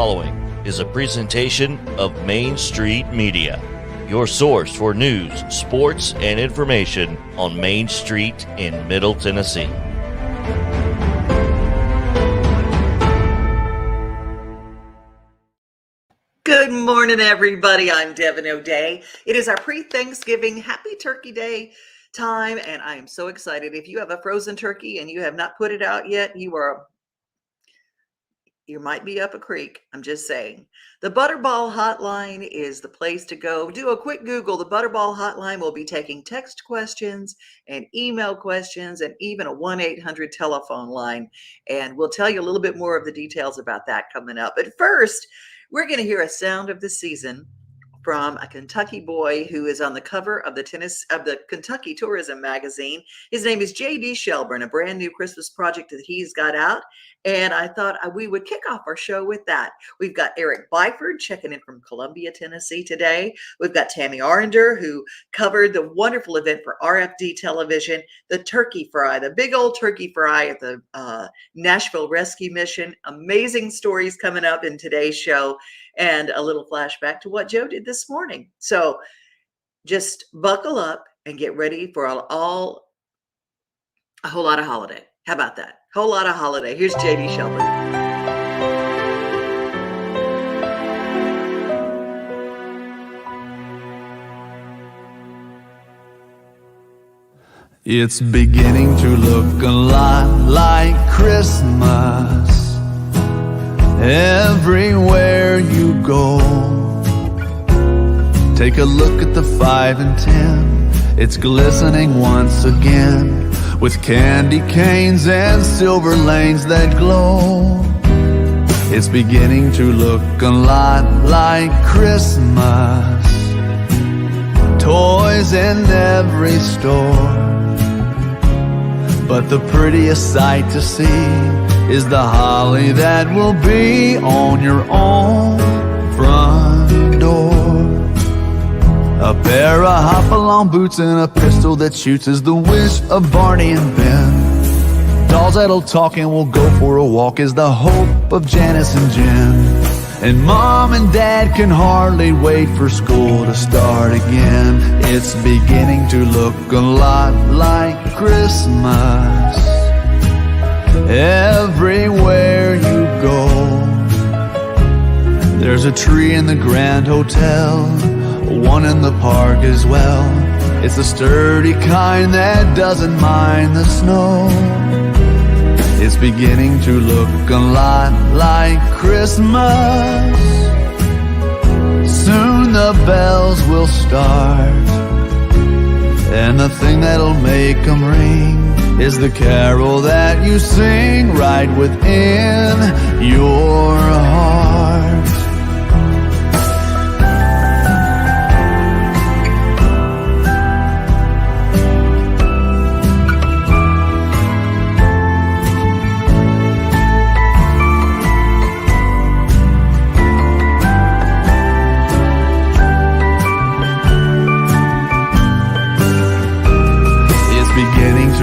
following is a presentation of Main Street Media, your source for news, sports, and information on Main Street in Middle Tennessee. Good morning, everybody. I'm Devin O'Day. It is our pre-Thanksgiving Happy Turkey Day time, and I am so excited. If you have a frozen turkey and you have not put it out yet, you might be up a creek. I'm just saying. The Butterball Hotline is the place to go. Do a quick Google. The Butterball Hotline will be taking text questions and email questions and even a 1-800 telephone line. And we'll tell you a little bit more of the details about that coming up. But first, we're going to hear a sound of the season from a Kentucky boy who is on the cover of the Kentucky Tourism magazine. His name is J.D. Shelburne, a brand new Christmas project that he's got out. And I thought we would kick off our show with that. We've got Eric Byford checking in from Columbia, Tennessee today. We've got Tammy Arender, who covered the wonderful event for RFD Television, the turkey fry, the big old turkey fry at the Nashville Rescue Mission. Amazing stories coming up in today's show, and a little flashback to what Joe did this morning. So just buckle up and get ready for a whole lot of holiday. How about that? Whole lot of holiday. Here's J.D. Shelburne. It's beginning to look a lot like Christmas everywhere you go. Take a look at the 5 and 10. It's glistening once again with candy canes and silver lanes that glow. It's beginning to look a lot like Christmas. Toys in every store. But the prettiest sight to see is the holly that will be on your own front door. A pair of hop-along boots and a pistol that shoots is the wish of Barney and Ben. Dolls that'll talk and will go for a walk is the hope of Janice and Jen. And Mom and Dad can hardly wait for school to start again. It's beginning to look a lot like Christmas everywhere you go. There's a tree in the Grand Hotel, one in the park as well. It's the sturdy kind that doesn't mind the snow. It's beginning to look a lot like Christmas. Soon the bells will start, and the thing that'll make them ring is the carol that you sing right within your heart.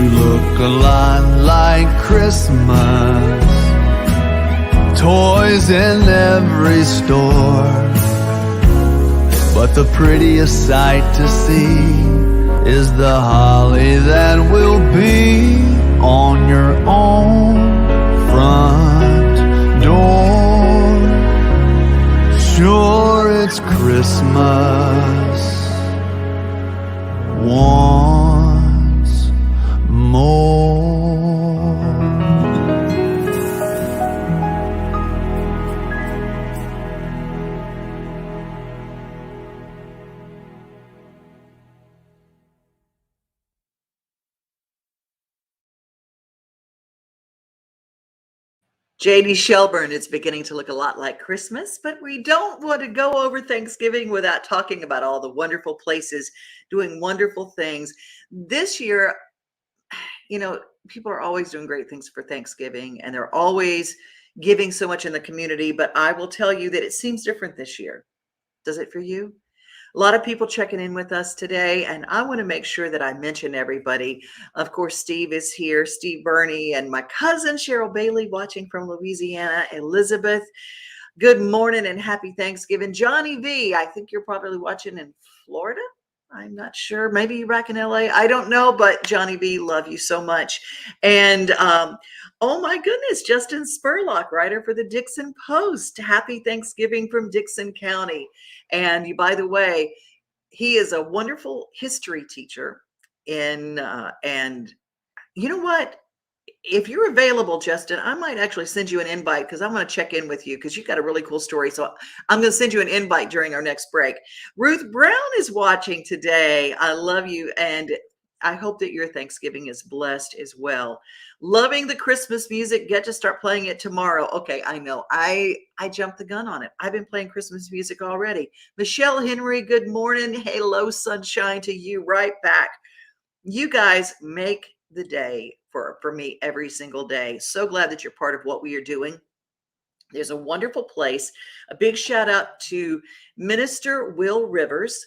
Look a lot like Christmas. Toys in every store. But the prettiest sight to see is the holly that will be on your own front door. Sure, it's Christmas once more. J.D. Shelburne, it's beginning to look a lot like Christmas, but we don't want to go over Thanksgiving without talking about all the wonderful places doing wonderful things. This year, you know, people are always doing great things for Thanksgiving, and they're always giving so much in the community, but I will tell you that it seems different this year. Does it for you? A lot of people checking in with us today, and I want to make sure that I mention everybody. Of course, Steve is here, Steve Burney, and my cousin Cheryl Bailey watching from Louisiana, Elizabeth. Good morning and happy Thanksgiving. Johnny V, I think you're probably watching in Florida. I'm not sure. Maybe you're back in LA. I don't know, but Johnny V, love you so much. And oh my goodness, Justin Spurlock, writer for the Dixon Post. Happy Thanksgiving from Dixon County. And by the way, he is a wonderful history teacher. And you know what? If you're available, Justin, I might actually send you an invite because I'm going to check in with you because you've got a really cool story. So I'm going to send you an invite during our next break. Ruth Brown is watching today. I love you. And I hope that your Thanksgiving is blessed as well. Loving the Christmas music. Get to start playing it tomorrow. Okay, I know. I jumped the gun on it. I've been playing Christmas music already. Michelle Henry, good morning. Hello, sunshine to you. Right back. You guys make the day for me every single day. So glad that you're part of what we are doing. There's a wonderful place. A big shout out to Minister Will Rivers.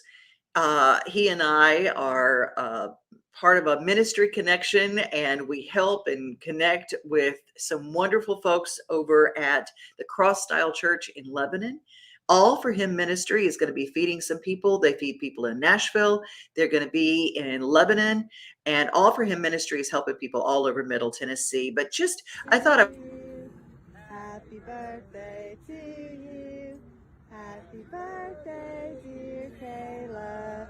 He and I are part of a ministry connection, and we help and connect with some wonderful folks over at the Cross Style Church in Lebanon. All for Him Ministry is going to be feeding some people. They feed people in Nashville. They're going to be in Lebanon. And All for Him Ministry is helping people all over Middle Tennessee. But just, I thought Happy birthday to you. Happy birthday, dear Kayla.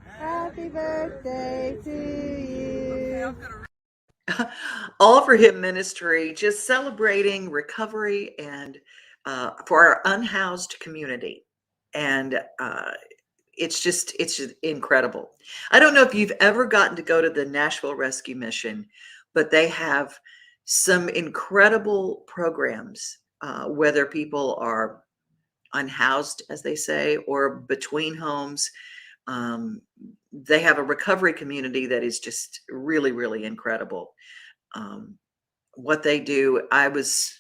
Happy birthday to you. All for Him Ministry, just celebrating recovery and for our unhoused community. And it's incredible. I don't know if you've ever gotten to go to the Nashville Rescue Mission, but they have some incredible programs, whether people are unhoused, as they say, or between homes. They have a recovery community that is just really, really incredible. What they do, I was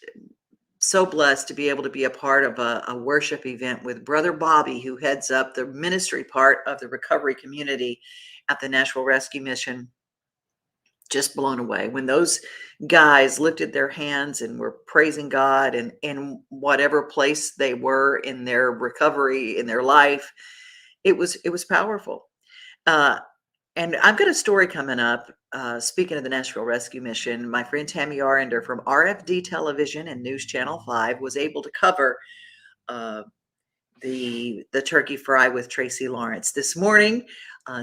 so blessed to be able to be a part of a worship event with Brother Bobby, who heads up the ministry part of the recovery community at the Nashville Rescue Mission. Just blown away when those guys lifted their hands and were praising God, and in whatever place they were in their recovery, in their life, it was powerful. And I've got a story coming up. Speaking of the Nashville Rescue Mission, my friend Tammy Arender from RFD Television and News Channel 5 was able to cover the turkey fry with Tracy Lawrence this morning.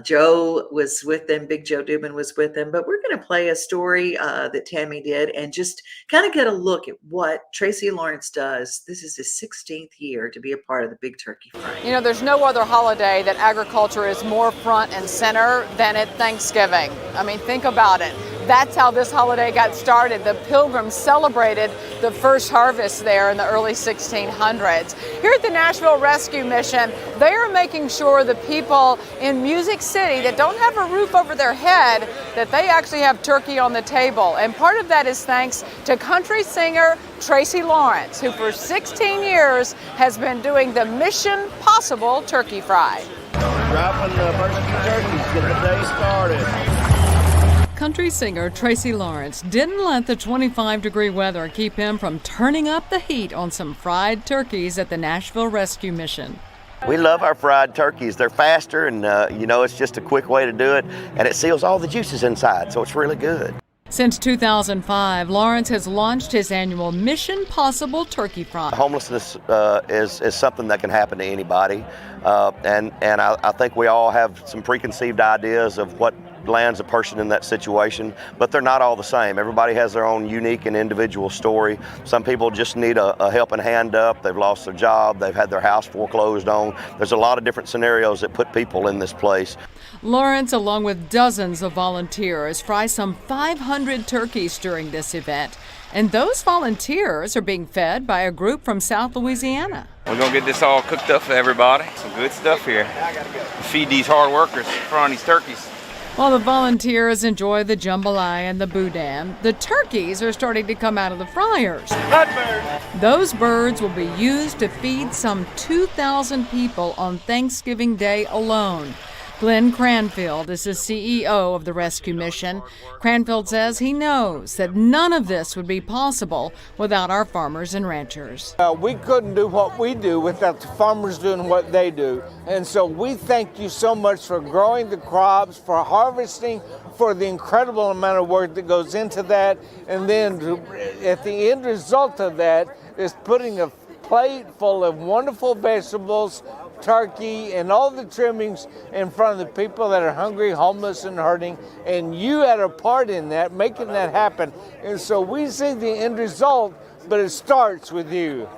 Joe was with them. Big Joe Dubin was with them. But we're going to play a story that Tammy did and just kind of get a look at what Tracy Lawrence does. This is his 16th year to be a part of the big turkey fry. You know, there's no other holiday that agriculture is more front and center than at Thanksgiving. I mean, think about it. That's how this holiday got started. The Pilgrims celebrated the first harvest there in the early 1600s. Here at the Nashville Rescue Mission, they are making sure the people in Music City that don't have a roof over their head, that they actually have turkey on the table. And part of that is thanks to country singer Tracy Lawrence, who for 16 years has been doing the Mission Possible turkey fry. Dropping the first few turkeys, get the day started. Country singer Tracy Lawrence didn't let the 25-degree weather keep him from turning up the heat on some fried turkeys at the Nashville Rescue Mission. We love our fried turkeys. They're faster and, it's just a quick way to do it, and it seals all the juices inside, so it's really good. Since 2005, Lawrence has launched his annual Mission Possible Turkey Fry. Homelessness is something that can happen to anybody, and I think we all have some preconceived ideas of what lands a person in that situation, but they're not all the same. Everybody has their own unique and individual story. Some people just need a helping hand up. They've lost their job. They've had their house foreclosed on. There's a lot of different scenarios that put people in this place. Lawrence, along with dozens of volunteers, fry some 500 turkeys during this event. And those volunteers are being fed by a group from South Louisiana. We're going to get this all cooked up for everybody. Some good stuff here. Feed these hard workers frying these turkeys. While the volunteers enjoy the jambalaya and the boudin, the turkeys are starting to come out of the fryers. Those birds will be used to feed some 2,000 people on Thanksgiving Day alone. Glenn Cranfield is the CEO of the rescue mission. Cranfield says he knows that none of this would be possible without our farmers and ranchers. We couldn't do what we do without the farmers doing what they do. And so we thank you so much for growing the crops, for harvesting, for the incredible amount of work that goes into that. And then at the end result of that is putting a plate full of wonderful vegetables, turkey, and all the trimmings in front of the people that are hungry, homeless, and hurting. And you had a part in that, making that happen. And so we see the end result, but it starts with you.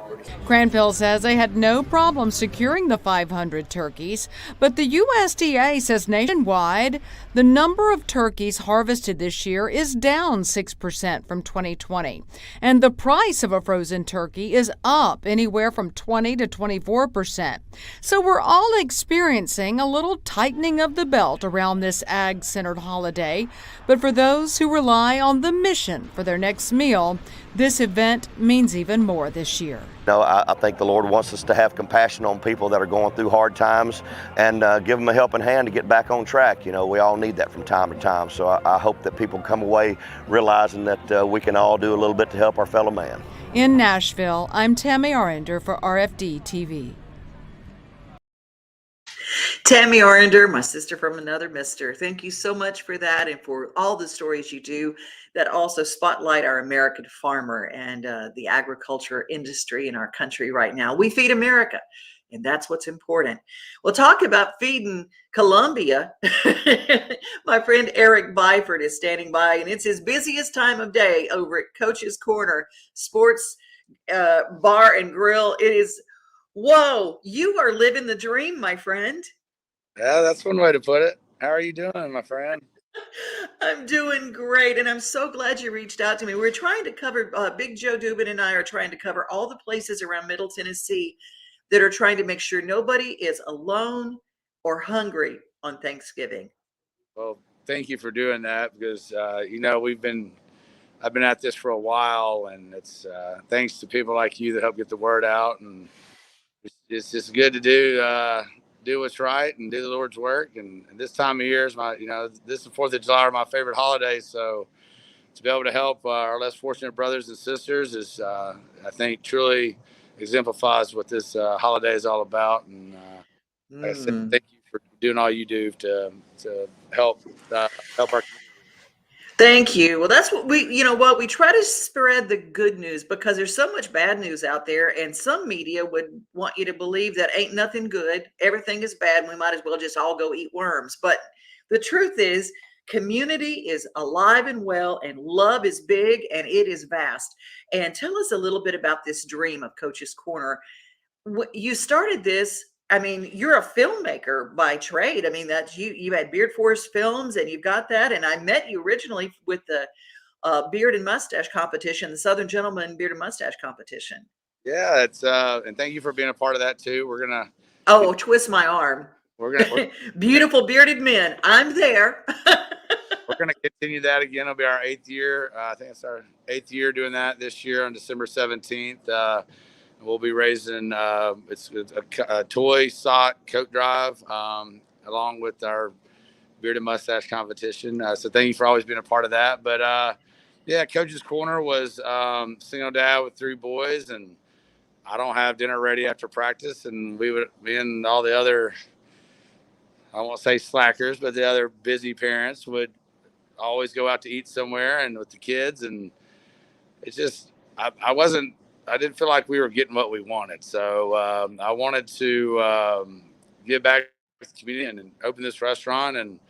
Cranfield says they had no problem securing the 500 turkeys, but the USDA says nationwide the number of turkeys harvested this year is down 6% from 2020, and the price of a frozen turkey is up anywhere from 20 to 24%. So we're all experiencing a little tightening of the belt around this ag-centered holiday, but for those who rely on the mission for their next meal, this event means even more this year. I think the Lord wants us to have compassion on people that are going through hard times and give them a helping hand to get back on track. We all need that from time to time. So I hope that people come away realizing that we can all do a little bit to help our fellow man. In Nashville, I'm Tammy Arender for RFD TV. Tammy Arender, my sister from another mister. Thank you so much for that and for all the stories you do that also spotlight our American farmer and the agriculture industry in our country right now. We feed America, and that's what's important. We'll talk about feeding Colombia. My friend Eric Byford is standing by, and it's his busiest time of day over at Coach's Corner Sports Bar and Grill. It is, whoa, you are living the dream, my friend. Yeah, that's one way to put it. How are you doing, my friend? I'm doing great, and I'm so glad you reached out to me. We're trying to cover, Big Joe Dubin and I are trying to cover all the places around Middle Tennessee that are trying to make sure nobody is alone or hungry on Thanksgiving. Well, thank you for doing that because, I've been at this for a while, and it's thanks to people like you that help get the word out. And it's just good to do what's right and do the Lord's work. And this time of year is this is the 4th of July are my favorite holidays. So to be able to help our less fortunate brothers and sisters is, I think, truly exemplifies what this holiday is all about. And like I said, thank you for doing all you do to help our community. Thank you. Well, that's what we try to spread the good news because there's so much bad news out there, and some media would want you to believe that ain't nothing good. Everything is bad. And we might as well just all go eat worms. But the truth is, community is alive and well, and love is big, and it is vast. And tell us a little bit about this dream of Coach's Corner. You started this. I mean, you're a filmmaker by trade. I mean, that's you had Beard Forest Films, and you've got that. And I met you originally with the beard and mustache competition, the Southern Gentleman Beard and Mustache competition. Yeah, it's and thank you for being a part of that too. We're gonna twist my arm. We're Beautiful bearded men. I'm there. We're gonna continue that again. It'll be our 8th year. I think it's our 8th year doing that this year on December 17th. We'll be raising it's a toy sock coat drive along with our beard and mustache competition. So thank you for always being a part of that. But Coach's Corner was single dad with 3 boys, and I don't have dinner ready after practice. And me and all the other, I won't say slackers, but the other busy parents would always go out to eat somewhere and with the kids. And it's just, I didn't feel like we were getting what we wanted. So I wanted to give back to the community and open this restaurant and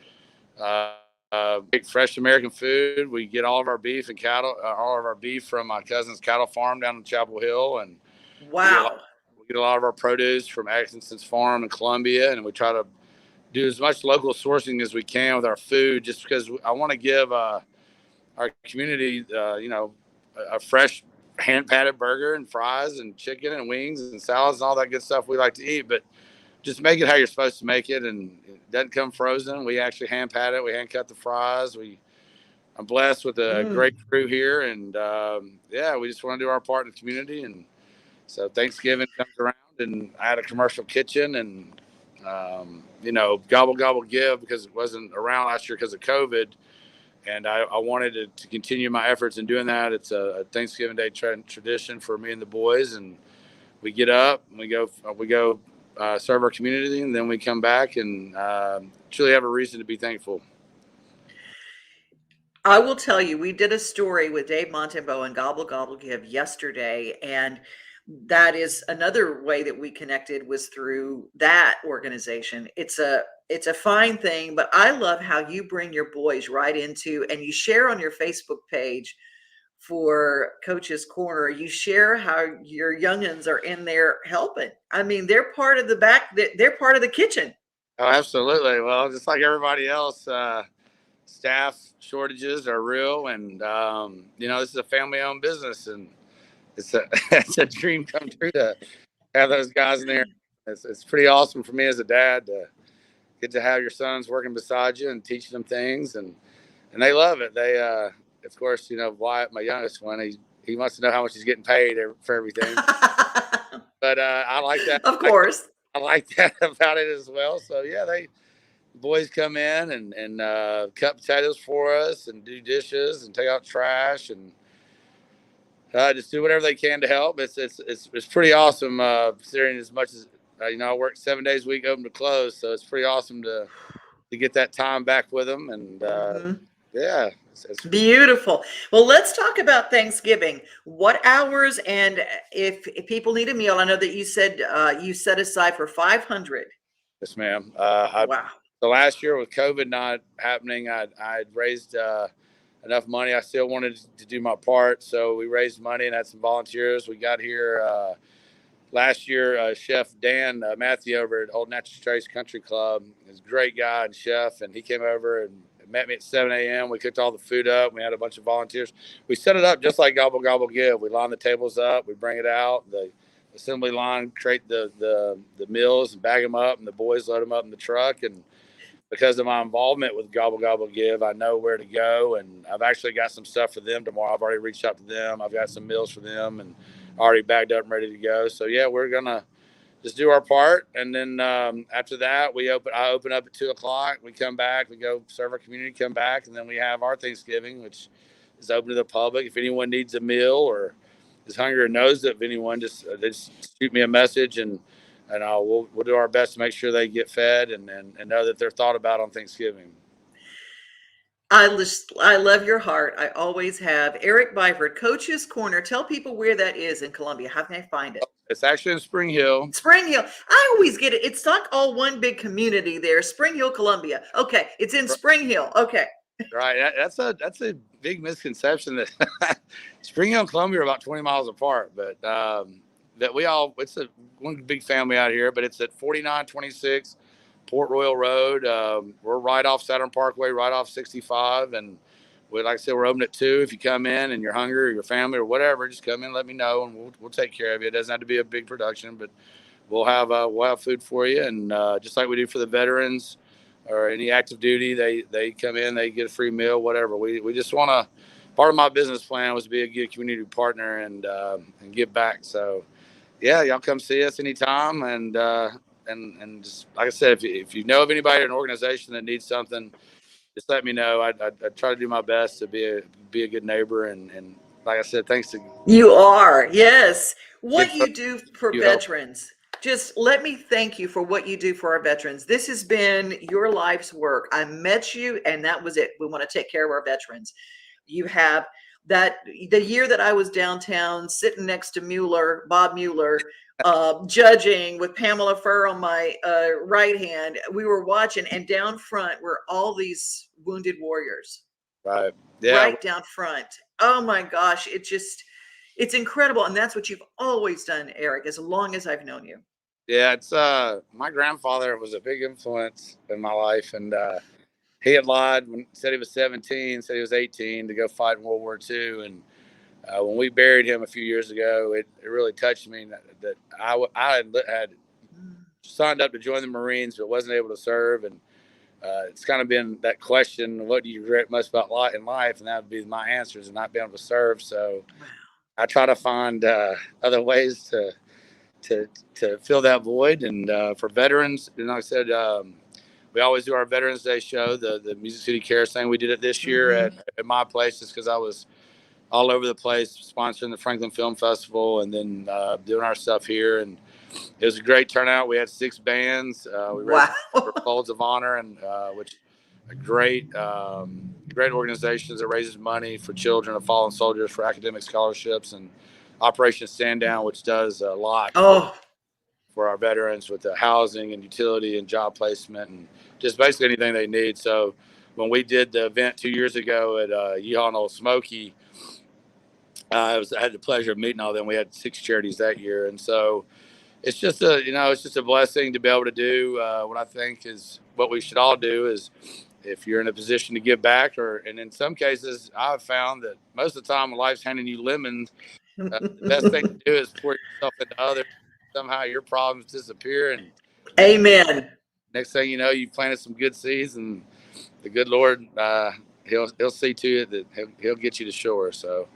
make fresh American food. We get all of our beef and cattle, all of our beef from my cousin's cattle farm down in Chapel Hill. And wow, we get a lot of our produce from Atkinson's farm in Columbia. And we try to do as much local sourcing as we can with our food, just because I want to give our community, a fresh hand-patted burger and fries and chicken and wings and salads and all that good stuff we like to eat, but just make it how you're supposed to make it, and it doesn't come frozen. We actually hand-pat it. We hand-cut the fries. I'm blessed with a great crew here, and we just want to do our part in the community. And so Thanksgiving comes around, and I had a commercial kitchen and Gobble Gobble Give, because it wasn't around last year because of COVID. And I wanted to continue my efforts in doing that. It's a Thanksgiving Day tradition for me and the boys. And we get up and we go serve our community, and then we come back and truly have a reason to be thankful. I will tell you, we did a story with Dave Montembeau and Gobble Gobble Give yesterday, and that is another way that we connected, was through that organization. It's a fine thing, but I love how you bring your boys right into, and you share on your Facebook page for Coach's Corner, you share how your youngins are in there helping. I mean, they're part of they're part of the kitchen. Oh, absolutely. Well, just like everybody else, staff shortages are real, and this is a family-owned business, and it's a dream come true to have those guys in there. It's pretty awesome for me as a dad to get to have your sons working beside you and teaching them things, and they love it. They of course, Wyatt, my youngest one, he wants to know how much he's getting paid for everything. But I like that. Of course. I like that about it as well. So yeah, boys come in and cut potatoes for us and do dishes and take out trash and just do whatever they can to help. It's pretty awesome. Considering as much as I work 7 days a week, open to close, so it's pretty awesome to get that time back with them. And yeah, it's beautiful. Well, let's talk about Thanksgiving. What hours, and if people need a meal, I know that you said you set aside for 500. Yes, ma'am. Wow. So last year with COVID not happening, I'd raised enough money. I still wanted to do my part, so we raised money and had some volunteers. We got here last year. Chef Dan Matthew over at Old Natchez Trace Country Club is a great guy and chef, and he came over and met me at 7 a.m. We cooked all the food up. We had a bunch of volunteers. We set it up just like Gobble Gobble Give. We line the tables up. We bring it out. The assembly line create the meals and bag them up, and the boys load them up in the truck. And because of my involvement with Gobble Gobble Give, I know where to go. And I've actually got some stuff for them tomorrow. I've already reached out to them. I've got some meals for them and already bagged up and ready to go. So yeah, we're going to just do our part. And then after that, I open up at 2:00. We come back, we go serve our community, come back. And then we have our Thanksgiving, which is open to the public. If anyone needs a meal or is hungry or knows that, if anyone, just shoot me a message, and we'll do our best to make sure they get fed and know that they're thought about on Thanksgiving. I love your heart. I always have. Eric Byford, Coach's Corner. Tell people where that is in Columbia. How can I find it? It's actually in Spring Hill. Spring Hill. I always get it. It's like all one big community there. Spring Hill, Columbia. Okay, it's in Spring Hill. Okay. Right. That's a big misconception that Spring Hill and Columbia are about 20 miles apart, but it's one big family out here. But it's at 4926 Port Royal Road. We're right off Saturn Parkway, right off 65, and like I said, we're open at 2. If you come in and you're hungry, or your family or whatever, just come in, let me know, and we'll take care of you. It doesn't have to be a big production, but we'll have food for you, and just like we do for the veterans or any active duty, they come in, they get a free meal, whatever. We just want to. Part of my business plan was to be a good community partner and give back. So yeah, y'all come see us anytime, and just like I said, if you know of anybody in an organization that needs something, just let me know. I try to do my best to be a good neighbor, and like I said, thanks to you are. Yes. What you do for veterans. Just let me thank you for what you do for our veterans. This has been your life's work. I met you, and that was it. We want to take care of our veterans. You have that. The year that I was downtown sitting next to Bob Mueller, judging with Pamela Furr on my right hand, we were watching, and down front were all these wounded warriors. Right. Yeah. Right down front. Oh my gosh. It's incredible. And that's what you've always done, Eric, as long as I've known you. Yeah. It's my grandfather was a big influence in my life, and he had lied when said he was 17, said he was 18 to go fight in World War II. And when we buried him a few years ago, it really touched me that I had signed up to join the Marines, but wasn't able to serve. And it's kind of been that question, what do you regret most about life in life? And that would be my answers, and not being able to serve. So I try to find other ways to to fill that void. And for veterans, and like I said, we always do our Veterans Day show, the Music City Cares thing. We did it this year at my place just because I was all over the place sponsoring the Franklin Film Festival and then doing our stuff here. And it was a great turnout. We had 6 bands. We raised for Folds of Honor, and which a great organizations that raises money for children of fallen soldiers for academic scholarships, and Operation Stand Down, which does a lot for our veterans with the housing and utility and job placement and just basically anything they need. So when we did the event 2 years ago at Yeehaw and Old Smoky, I had the pleasure of meeting all of them. We had 6 charities that year. And so it's just a blessing to be able to do what I think is what we should all do is if you're in a position to give back, and in some cases I've found that most of the time when life's handing you lemons, the best thing to do is pour yourself into others. Somehow your problems disappear, and amen. Next thing you know, you planted some good seeds, and the good Lord, he'll see to it that he'll get you to shore. So,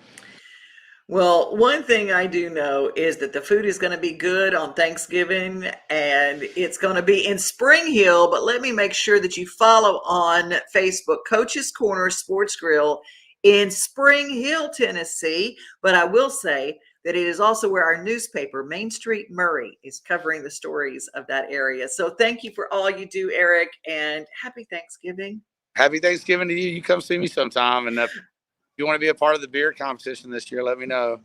well, one thing I do know is that the food is going to be good on Thanksgiving, and it's going to be in Spring Hill. But let me make sure that you follow on Facebook, Coach's Corner Sports Grill in Spring Hill, Tennessee. But I will say that it is also where our newspaper, Main Street Murray, is covering the stories of that area. So thank you for all you do, Eric, and happy Thanksgiving. Happy Thanksgiving to you. You come see me sometime, and if you want to be a part of the beer competition this year, let me know.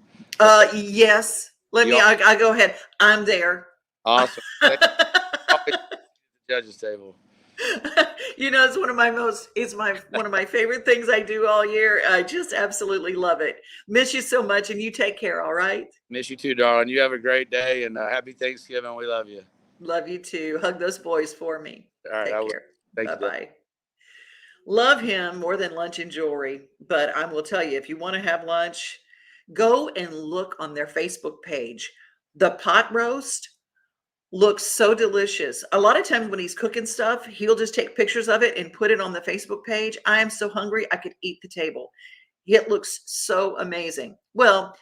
Yes. I go ahead. I'm there. Awesome. Judges table. It's one of my favorite things I do all year. I just absolutely love it. Miss you so much, and you take care. All right. Miss you too, darling. You have a great day, and happy Thanksgiving. We love you. Love you too. Hug those boys for me. All right. Take care. Thank you. Bye. Love him more than lunch and jewelry. But I will tell you, if you want to have lunch, go and look on their Facebook page. The pot roast looks so delicious. A lot of times when he's cooking stuff, he'll just take pictures of it and put it on the Facebook page. I am so hungry, I could eat the table. It looks so amazing. Well,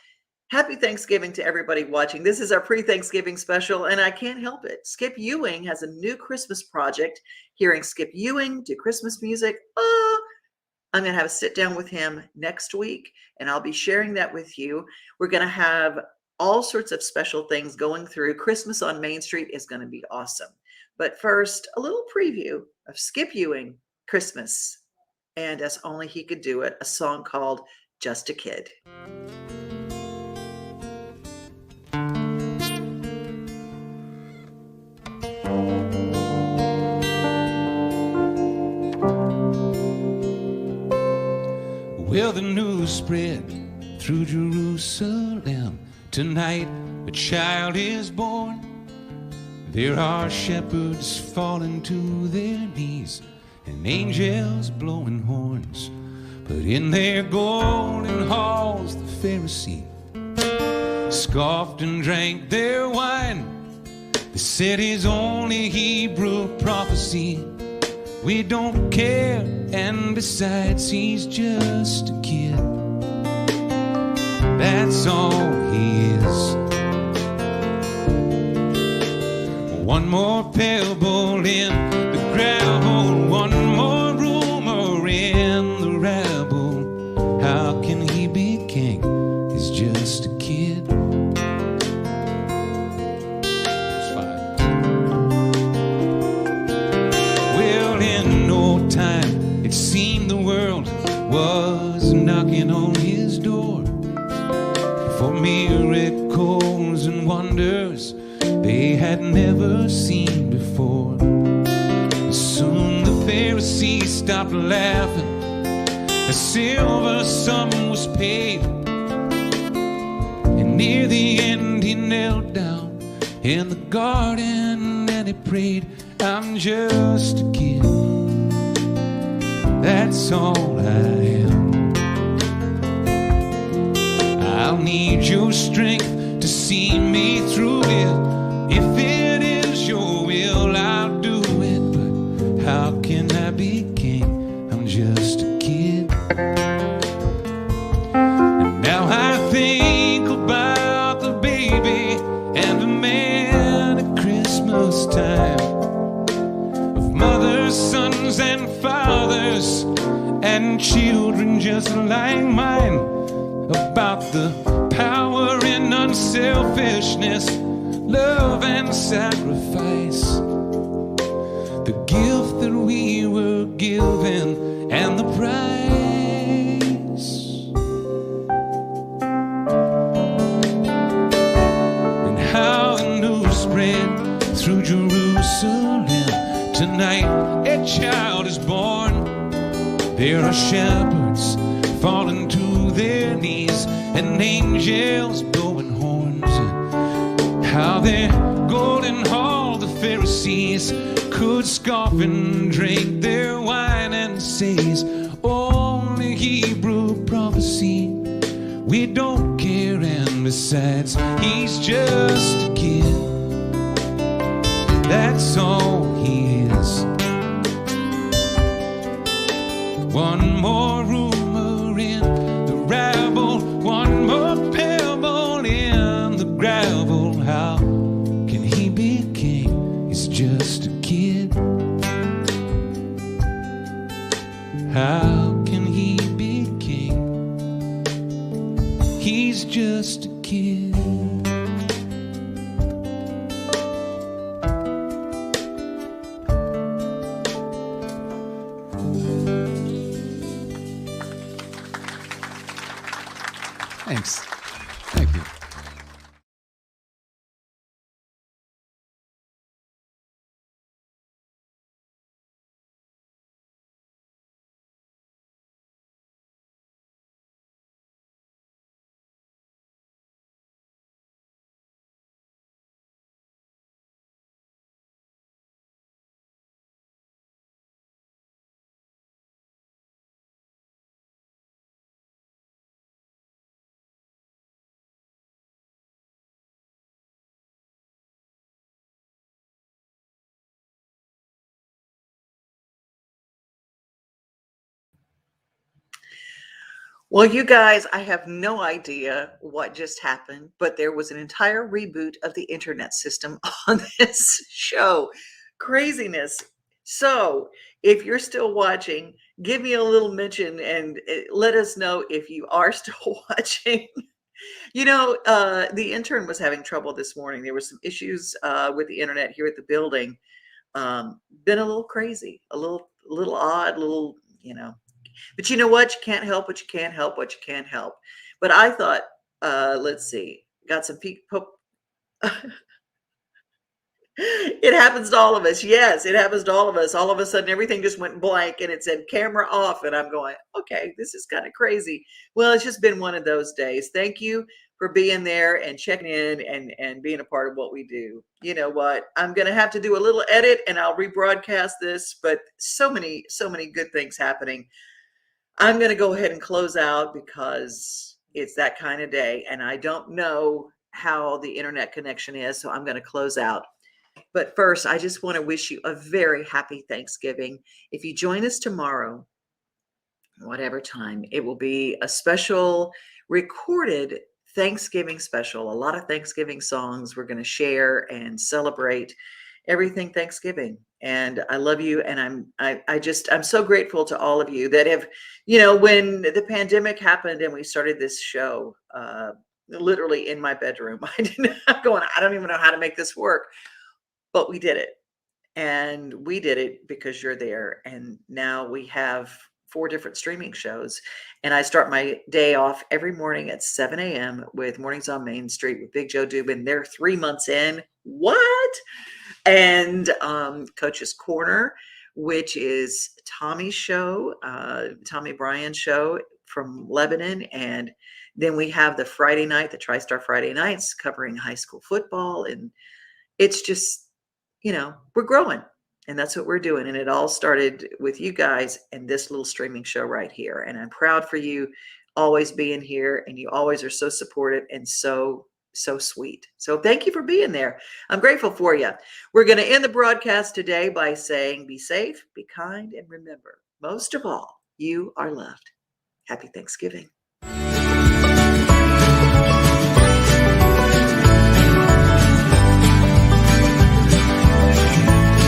happy Thanksgiving to everybody watching. This is our pre-Thanksgiving special, and I can't help it. Skip Ewing has a new Christmas project. Hearing Skip Ewing do Christmas music, I'm going to have a sit down with him next week, and I'll be sharing that with you. We're going to have all sorts of special things going through. Christmas on Main Street is going to be awesome. But first, a little preview of Skip Ewing, Christmas, and as only he could do it, a song called Just a Kid. Well, the news spread through Jerusalem. Tonight a child is born. There are shepherds falling to their knees and angels blowing horns. But in their golden halls the Pharisee scoffed and drank their wine. They said his only Hebrew prophecy, we don't care, and besides he's just a kid. That's all he is. One more pebble in the gravel, one more rumor in the rabble. How can he be king? He's just a kid. It's fine. Well, in no time it seemed the world was knocking on his door for miracles and wonders they had never seen before. Soon the Pharisees stopped laughing. A silver sum was paid, and near the end he knelt down in the garden and he prayed, I'm just a kid. That's all I am. I'll need your strength to see me through it. If it is your will, I'll do it. But how can I be king? I'm just a kid. And now I think about the baby and the man fathers and children just like mine, about the power in unselfishness, love and sacrifice, the gift that we were given and the price. And how the news spread through Jerusalem. Tonight a child is born. There are shepherds falling to their knees and angels blowing horns. How their golden hall the Pharisees could scoff and drink their wine and says, only Hebrew prophecy, we don't care, and besides, he's just a kid. That's all he is. One more rumor in the rabble, one more pebble in the gravel. How can he be king? He's just a kid. How can he be king? He's just a kid. Thanks. Thank you. Well, you guys, I have no idea what just happened, but there was an entire reboot of the internet system on this show. Craziness. So, if you're still watching, give me a little mention and let us know if you are still watching. You know, the intern was having trouble this morning. There were some issues with the internet here at the building. Been a little crazy, a little odd, but you know what? You can't help what you can't help what you can't help. But I thought, let's see, got some people. It happens to all of us. Yes, it happens to all of us. All of a sudden, everything just went blank and it said camera off. And I'm going, okay, this is kind of crazy. Well, it's just been one of those days. Thank you for being there and checking in and being a part of what we do. You know what? I'm going to have to do a little edit and I'll rebroadcast this, but so many good things happening. I'm going to go ahead and close out because it's that kind of day and I don't know how the internet connection is. So I'm going to close out. But first, I just want to wish you a very happy Thanksgiving. If you join us tomorrow, whatever time, it will be a special recorded Thanksgiving special. A lot of Thanksgiving songs we're going to share and celebrate everything Thanksgiving. And I love you. And I'm so grateful to all of you that have, when the pandemic happened and we started this show, literally in my bedroom, I'm going, I don't even know how to make this work, but we did it. And we did it because you're there. And now we have 4 different streaming shows. And I start my day off every morning at 7 a.m. with Mornings on Main Street with Big Joe Dubin. They're 3 months in. What? And Coach's Corner, which is Tommy's show, Tommy Bryan's show from Lebanon. And then we have the Friday night, the TriStar Friday nights covering high school football. And it's just, we're growing. And that's what we're doing. And it all started with you guys and this little streaming show right here. And I'm proud for you always being here. And you always are so supportive and so sweet. So thank you for being there. I'm grateful for you. We're going to end the broadcast today by saying, be safe, be kind, and remember, most of all, you are loved. Happy Thanksgiving.